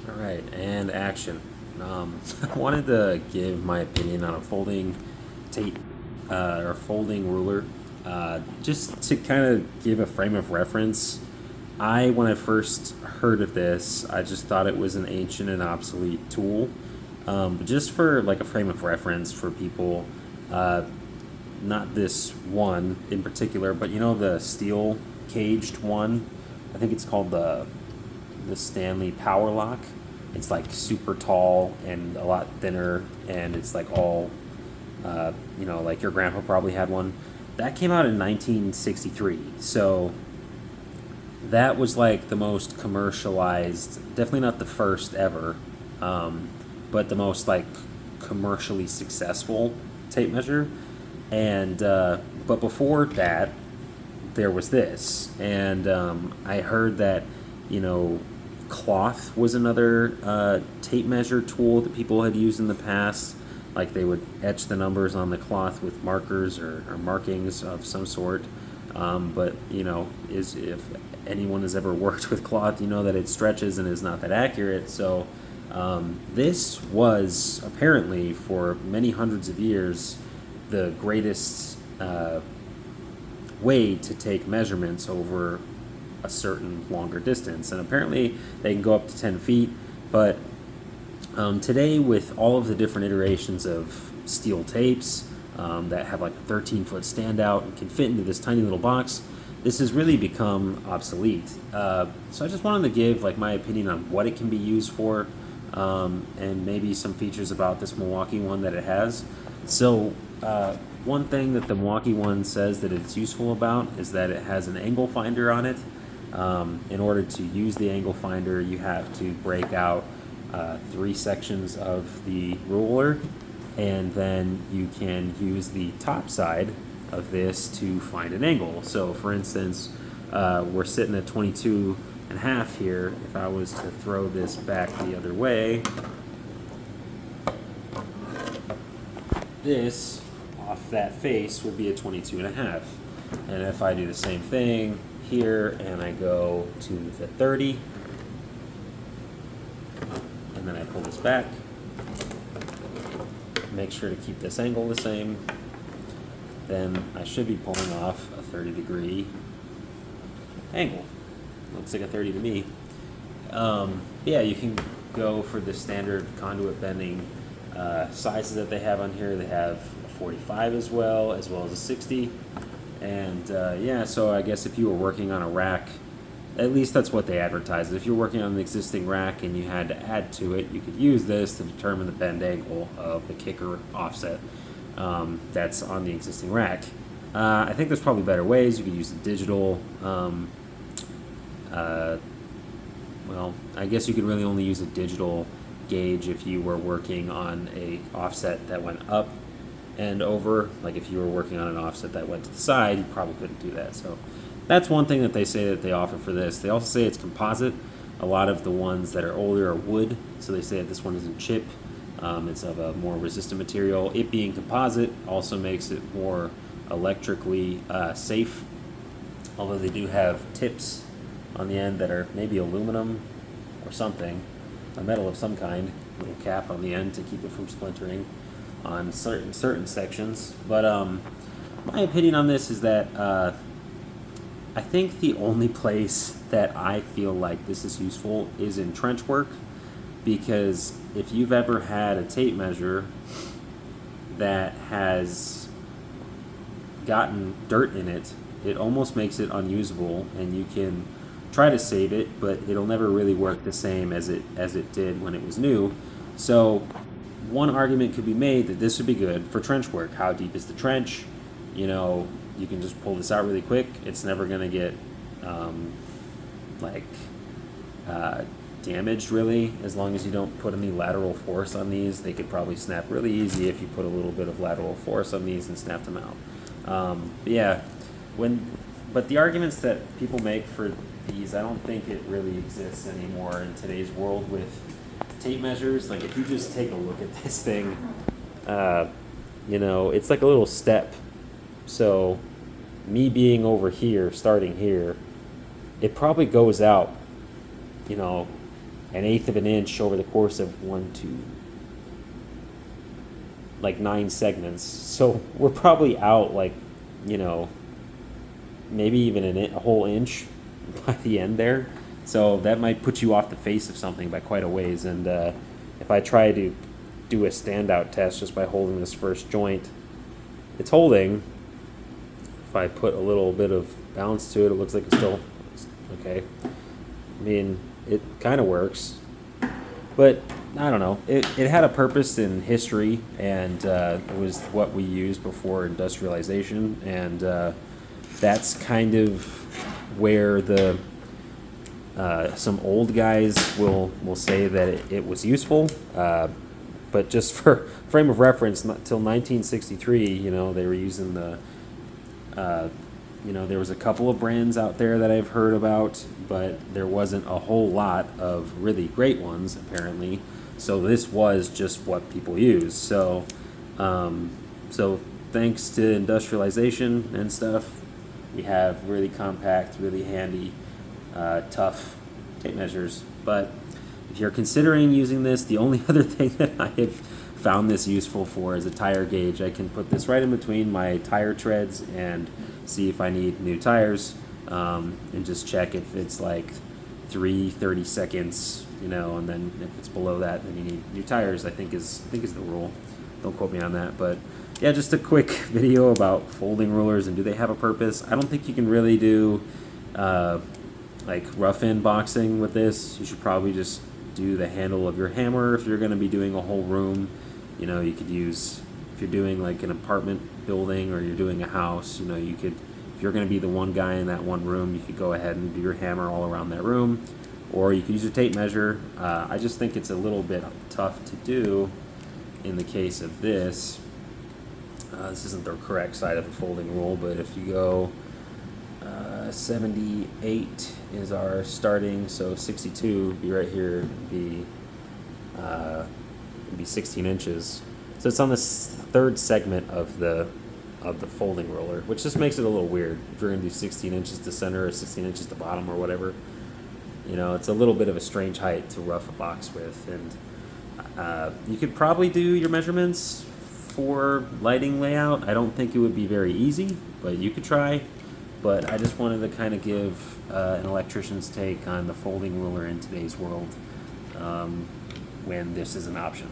All right, and action. I wanted to give my opinion on a folding tape or folding ruler, just to kind of give a frame of reference. When I first heard of this, I just thought it was an ancient and obsolete tool. But just for like a frame of reference for people, uh, not this one in particular, but you know the steel caged one. I think it's called the Stanley Power Lock. It's like super tall and a lot thinner, and it's like all, like your grandpa probably had one. That came out in 1963. So that was like the most commercialized, definitely not the first ever, um, but the most like commercially successful tape measure. And but before that, there was this, and I heard that you know cloth was another tape measure tool that people had used in the past. Like they would etch the numbers on the cloth with markers or markings of some sort. But is if anyone has ever worked with cloth, you know that it stretches and is not that accurate. So this was apparently for many hundreds of years the greatest way to take measurements over a certain longer distance. And apparently they can go up to 10 feet. But today, with all of the different iterations of steel tapes that have like a 13-foot standout and can fit into this tiny little box, this has really become obsolete. So I just wanted to give like my opinion on what it can be used for, and maybe some features about this Milwaukee one that it has. So one thing that the Milwaukee one says that it's useful about is that it has an angle finder on it. In order to use the angle finder, you have to break out three sections of the ruler, and then you can use the top side of this to find an angle. So for instance, we're sitting at 22 and a half here. If I was to throw this back the other way, this off that face would be a 22 and a half. And if I do the same thing here and I go to the 30, and then I pull this back, make sure to keep this angle the same, then I should be pulling off a 30-degree angle. Looks like a 30 to me. Yeah, you can go for the standard conduit bending sizes that they have on here. They have a 45 as well as a 60. And yeah, so I guess if you were working on a rack, at least that's what they advertise. If you're working on an existing rack and you had to add to it, you could use this to determine the bend angle of the kicker offset that's on the existing rack. I think there's probably better ways. You could use the digital. Well, I guess you could really only use a digital gauge if you were working on a offset that went up and over. Like if you were working on an offset that went to the side, you probably couldn't do that. So that's one thing that they say that they offer for this. They also say it's composite. A lot of the ones that are older are wood, so they say that this one isn't chip. It's of a more resistant material. It being composite also makes it more electrically safe, although they do have tips on the end that are maybe aluminum or something, a metal of some kind, little cap on the end to keep it from splintering on certain sections. But my opinion on this is that I think the only place that I feel like this is useful is in trench work, because if you've ever had a tape measure that has gotten dirt in it, it almost makes it unusable, and you can try to save it, but it'll never really work the same as it did when it was new. So one argument could be made that this would be good for trench work. How deep is the trench? You can just pull this out really quick. It's never going to get like damaged really, as long as you don't put any lateral force on these. They could probably snap really easy if you put a little bit of lateral force on these and snap them out. Yeah, but the arguments that people make for these, I don't think it really exists anymore in today's world with tape measures. Like if you just take a look at this thing, it's like a little step. So me being over here, starting here, it probably goes out, 1/8 of an inch over the course of like 9 segments. So we're probably out like, you know, maybe even a whole inch by the end there. So that might put you off the face of something by quite a ways. And if I try to do a standout test just by holding this first joint, it's holding. If I put a little bit of bounce to it, it looks like it's still okay. I mean, it kind of works, but I don't know. It had a purpose in history, and it was what we used before industrialization, and that's kind of where the some old guys will say that it was useful, but just for frame of reference, not till 1963, you know, they were using the you know, there was a couple of brands out there that I've heard about, but there wasn't a whole lot of really great ones, apparently. So this was just what people use. So, so thanks to industrialization and stuff, we have really compact, really handy, tough tape measures. But if you're considering using this, the only other thing that I have found this useful for is a tire gauge. I can put this right in between my tire treads and see if I need new tires, and just check if it's like 30 seconds, you know, and then if it's below that, then you need new tires. I think is the rule. Don't quote me on that, but yeah, just a quick video about folding rulers and do they have a purpose. I don't think you can really do like rough end boxing with this. You should probably just do the handle of your hammer if you're going to be doing a whole room. You know, you could use, if you're doing like an apartment building or you're doing a house, you know, you could, if you're going to be the one guy in that one room, you could go ahead and do your hammer all around that room, or you could use a tape measure. I just think it's a little bit tough to do in the case of this. This isn't the correct side of the folding rule, but if you go 78 is our starting, so 62 would be right here, would be 16 inches. So it's on this third segment of the folding roller, which just makes it a little weird. If you're going to do 16 inches to center or 16 inches to bottom or whatever, you know, it's a little bit of a strange height to rough a box with. And you could probably do your measurements for lighting layout. I don't think it would be very easy, but you could try. But I just wanted to kind of give an electrician's take on the folding ruler in today's world, when this is an option.